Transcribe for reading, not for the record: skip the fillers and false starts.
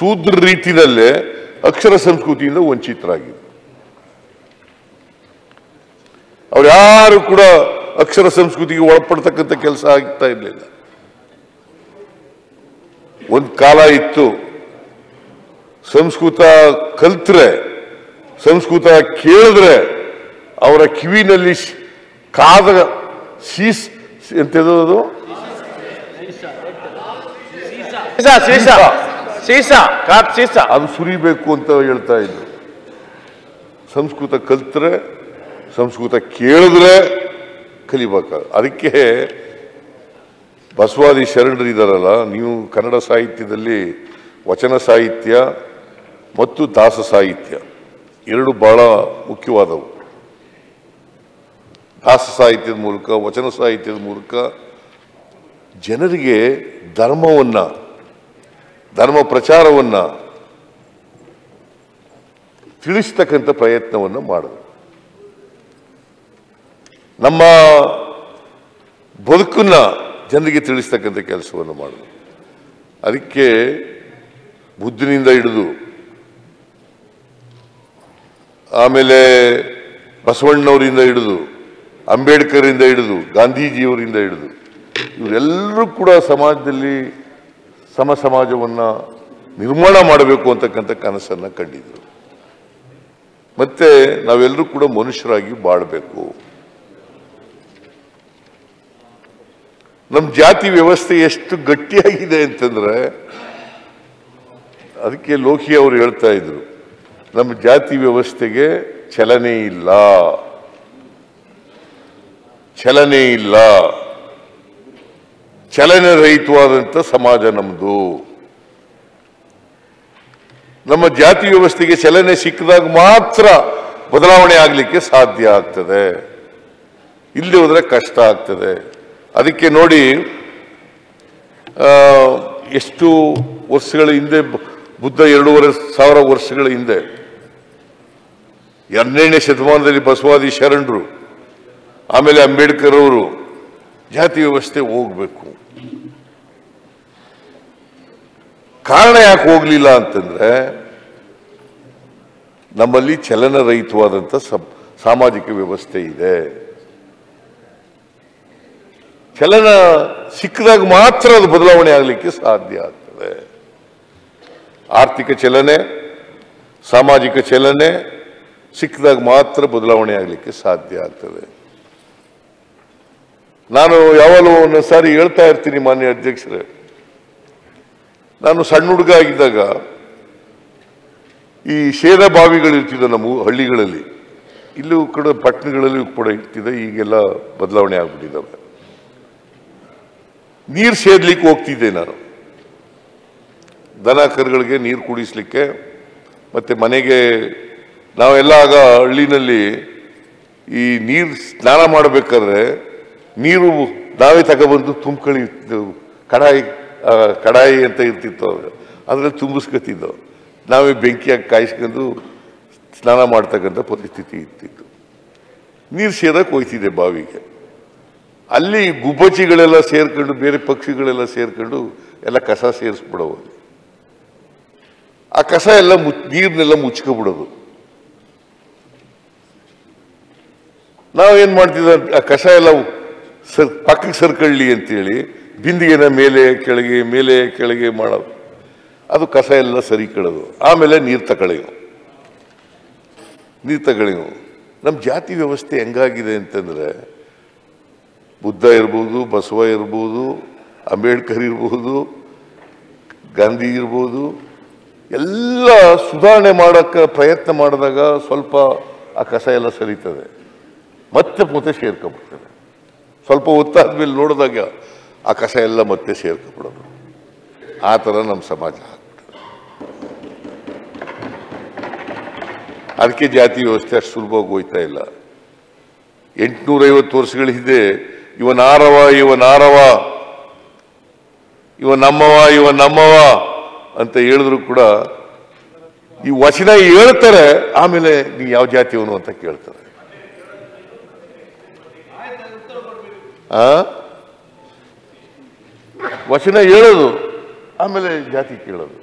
ಶೂದ್ರ ರೀತಿಯಲ್ಲೇ ಅಕ್ಷರ ಸಂಸ್ಕೃತಿಯಿಂದ ವಂಚಿತರಾಗಿದ್ರು. ಅವ್ರು ಯಾರು ಕೂಡ ಅಕ್ಷರ ಸಂಸ್ಕೃತಿಗೆ ಒಳಪಡ್ತಕ್ಕಂಥ ಕೆಲಸ ಆಗ್ತಾ ಇರಲಿಲ್ಲ. ಒಂದು ಕಾಲ ಇತ್ತು, ಸಂಸ್ಕೃತ ಕಲ್ತ್ರೆ, ಸಂಸ್ಕೃತ ಕೇಳಿದ್ರೆ ಅವರ ಕಿವಿನಲ್ಲಿ ಕಾದ ಶೀಸ್ ಎಂತದು ಅದು ಸುರಿಬೇಕು ಅಂತ ಹೇಳ್ತಾ ಇದ್ರು. ಸಂಸ್ಕೃತ ಕಲ್ತ್ರೆ, ಸಂಸ್ಕೃತ ಕೇಳಿದ್ರೆ ಕಲಿಬೇಕ. ಅದಕ್ಕೆ ಬಸವಾದಿ ಶರಣರಿದಾರಲ್ಲ, ನೀವು ಕನ್ನಡ ಸಾಹಿತ್ಯದಲ್ಲಿ ವಚನ ಸಾಹಿತ್ಯ ಮತ್ತು ದಾಸ ಸಾಹಿತ್ಯ ಎರಡು ಬಹಳ ಮುಖ್ಯವಾದವು. ದಾಸ ಸಾಹಿತ್ಯದ ಮೂಲಕ, ವಚನ ಸಾಹಿತ್ಯದ ಮೂಲಕ ಜನರಿಗೆ ಧರ್ಮ ಪ್ರಚಾರವನ್ನ ತಿಳಿಸ್ತಕ್ಕಂಥ ಪ್ರಯತ್ನವನ್ನು ಮಾಡಿದ್ರು. ನಮ್ಮ ಬದುಕನ್ನ ಜನರಿಗೆ ತಿಳಿಸ್ತಕ್ಕಂಥ ಕೆಲಸವನ್ನು ಮಾಡಿದ್ರು. ಅದಕ್ಕೆ ಬುದ್ಧನಿಂದ ಹಿಡಿದು, ಆಮೇಲೆ ಬಸವಣ್ಣವರಿಂದ ಹಿಡಿದು, ಅಂಬೇಡ್ಕರಿಂದ ಹಿಡಿದು, ಗಾಂಧೀಜಿಯವರಿಂದ ಹಿಡಿದು ಇವರೆಲ್ಲರೂ ಕೂಡ ಸಮಾಜದಲ್ಲಿ ಸಮಾಜವನ್ನ ನಿರ್ಮಾಣ ಮಾಡಬೇಕು ಅಂತಕ್ಕಂಥ ಕನಸನ್ನ ಕಂಡಿದ್ರು. ಮತ್ತೆ ನಾವೆಲ್ಲರೂ ಕೂಡ ಮನುಷ್ಯರಾಗಿ ಬಾಳಬೇಕು. ನಮ್ಮ ಜಾತಿ ವ್ಯವಸ್ಥೆ ಎಷ್ಟು ಗಟ್ಟಿಯಾಗಿದೆ ಅಂತಂದ್ರೆ, ಅದಕ್ಕೆ ಲೋಕಿ ಅವರು ಹೇಳ್ತಾ ಇದ್ರು, ನಮ್ಮ ಜಾತಿ ವ್ಯವಸ್ಥೆಗೆ ಚಲನೆ ಇಲ್ಲ, ಚಲನೆ ರಹಿತವಾದಂಥ ಸಮಾಜ ನಮ್ದು. ನಮ್ಮ ಜಾತಿ ವ್ಯವಸ್ಥೆಗೆ ಚಲನೆ ಸಿಕ್ಕಿದಾಗ ಮಾತ್ರ ಬದಲಾವಣೆ ಆಗಲಿಕ್ಕೆ ಸಾಧ್ಯ ಆಗ್ತದೆ, ಇಲ್ಲಿ ಹೋದ್ರೆ ಕಷ್ಟ ಆಗ್ತದೆ. ಅದಕ್ಕೆ ನೋಡಿ, ಎಷ್ಟು ವರ್ಷಗಳ ಹಿಂದೆ, ಬುದ್ಧ 2500 ವರ್ಷಗಳ ಹಿಂದೆ 12ನೇ ಶತಮಾನದಲ್ಲಿ ಬಸವಾದಿ ಶರಣರು, ಆಮೇಲೆ ಅಂಬೇಡ್ಕರ್ ಅವರು ಜಾತಿ ವ್ಯವಸ್ಥೆ ಹೋಗ್ಬೇಕು. ಕಾರಣ ಯಾಕೆ ಹೋಗ್ಲಿಲ್ಲ ಅಂತಂದ್ರೆ, ನಮ್ಮಲ್ಲಿ ಚಲನರಹಿತವಾದಂಥ ಸಾಮಾಜಿಕ ವ್ಯವಸ್ಥೆ ಇದೆ. ಚಲನ ಸಿಕ್ಕಿದಾಗ ಮಾತ್ರ ಅದು ಬದಲಾವಣೆ ಆಗಲಿಕ್ಕೆ ಸಾಧ್ಯ ಆಗ್ತದೆ. ಆರ್ಥಿಕ ಚಲನೆ, ಸಾಮಾಜಿಕ ಚಲನೆ ಸಿಕ್ಕಿದಾಗ ಮಾತ್ರ ಬದಲಾವಣೆ ಆಗಲಿಕ್ಕೆ ಸಾಧ್ಯ ಆಗ್ತದೆ. ನಾನು ಯಾವಾಗಲೂ ಒಂದೊಂದು ಸಾರಿ ಹೇಳ್ತಾ ಇರ್ತೀನಿ, ಮಾನ್ಯ ಅಧ್ಯಕ್ಷರೇ, ನಾನು ಸಣ್ಣ ಹುಡುಗ ಆಗಿದ್ದಾಗ ಈ ಶೇದ ಬಾವಿಗಳಿರ್ತಿದ್ದ ನಮ್ಮ ಹಳ್ಳಿಗಳಲ್ಲಿ, ಇಲ್ಲೂ ಕೂಡ ಪಟ್ಟಣಗಳಲ್ಲಿ ಕೂಡ ಇರ್ತಿದೆ. ಈಗೆಲ್ಲ ಬದಲಾವಣೆ ಆಗ್ಬಿಟ್ಟಿದ್ದಾವೆ. ನೀರು ಸೇದ್ಲಿಕ್ಕೆ ಹೋಗ್ತಿದ್ದೆ ನಾನು, ದನ ಕರುಗಳಿಗೆ ನೀರು ಕುಡಿಸ್ಲಿಕ್ಕೆ. ಮತ್ತೆ ಮನೆಗೆ ನಾವೆಲ್ಲ ಆಗ ಹಳ್ಳಿನಲ್ಲಿ ಈ ನೀರು ಸ್ನಾನ ಮಾಡಬೇಕಾದ್ರೆ ನೀರು ನಾವೇ ತಗೊಬಂದು ತುಂಬ್ಕೊಳ್ಳಿದ್ದೆವು. ಕಡಾಯಿ ಅಂತ ಇರ್ತಿತ್ತು, ಅದ್ರಲ್ಲಿ ತುಂಬಿಸ್ಕೊತಿದ್ದವು. ನಾವೇ ಬೆಂಕಿಯಾಗಿ ಕಾಯಿಸ್ಕೊಂಡು ಸ್ನಾನ ಮಾಡ್ತಕ್ಕಂಥ ಪರಿಸ್ಥಿತಿ ಇರ್ತಿತ್ತು. ನೀರು ಸೇರಕ್ಕೆ ಹೋಯ್ತಿದ್ದೆ ಬಾವಿಗೆ. ಅಲ್ಲಿ ಗುಬ್ಬಚ್ಚಿಗಳೆಲ್ಲ ಸೇರ್ಕೊಂಡು, ಬೇರೆ ಪಕ್ಷಿಗಳೆಲ್ಲ ಸೇರ್ಕೊಂಡು ಎಲ್ಲ ಕಸ ಸೇರಿಸ್ಬಿಡೋವು. ಆ ಕಸ ಎಲ್ಲ ನೀರನ್ನೆಲ್ಲ ಮುಚ್ಕೊಬಿಡೋದು. ನಾವೇನ್ ಮಾಡ್ತಿದ್ದ, ಆ ಕಸ ಎಲ್ಲ ಪಕ್ಕಕ್ಕೆ ಸರ್ಕೊಳ್ಳಿ ಅಂತೇಳಿ ಬಿಂದಿಗೆನ ಮೇಲೆ ಕೆಳಗೆ ಮಾಡೋದು. ಅದು ಕಸ ಎಲ್ಲ ಸರಿ ಕಳೆದು ಆಮೇಲೆ ನೀರು ತಗೊಳ್ಳೆವು. ನಮ್ಮ ಜಾತಿ ವ್ಯವಸ್ಥೆ ಹೆಂಗಾಗಿದೆ ಅಂತಂದ್ರೆ, ಬುದ್ಧ ಇರ್ಬೋದು, ಬಸವ ಇರ್ಬೋದು, ಅಂಬೇಡ್ಕರ್ ಇರ್ಬೋದು, ಗಾಂಧಿ ಇರ್ಬೋದು, ಎಲ್ಲ ಸುಧಾರಣೆ ಮಾಡೋಕ್ಕೆ ಪ್ರಯತ್ನ ಮಾಡಿದಾಗ ಸ್ವಲ್ಪ ಆ ಕಸ ಎಲ್ಲ ಸರಿತದೆ, ಮತ್ತೆ ಸೇರ್ಕೊಂಡ್ಬಿಡ್ತದೆ. ಸ್ವಲ್ಪ ಹೊತ್ತಾದ್ಮೇಲೆ ನೋಡಿದಾಗ ಆ ಕಸ ಎಲ್ಲ ಮತ್ತೆ ಸೇರ್ಕೊಂಡ್ಬಿಡೋದು. ಆ ಥರ ನಮ್ಮ ಸಮಾಜ ಆಗ್ಬಿಟ್ಟದೆ. ಅದಕ್ಕೆ ಜಾತಿ ವ್ಯವಸ್ಥೆ ಅಷ್ಟು ಸುಲಭವಾಗಿ ಹೋಯ್ತಾ ಇಲ್ಲ. 850 ವರ್ಷಗಳ ಹಿಂದೆ ಇವನಾರವ ಇವ ನಮ್ಮವ ಅಂತ ಹೇಳಿದ್ರು ಕೂಡ ಈ ವಚನ ಹೇಳ್ತಾರೆ, ಆಮೇಲೆ ನೀ ಯಾವ ಜಾತಿಯವನು ಅಂತ ಕೇಳ್ತಾರೆ. ವಚನ ಹೇಳೋದು, ಆಮೇಲೆ ಜಾತಿ ಕೇಳೋದು.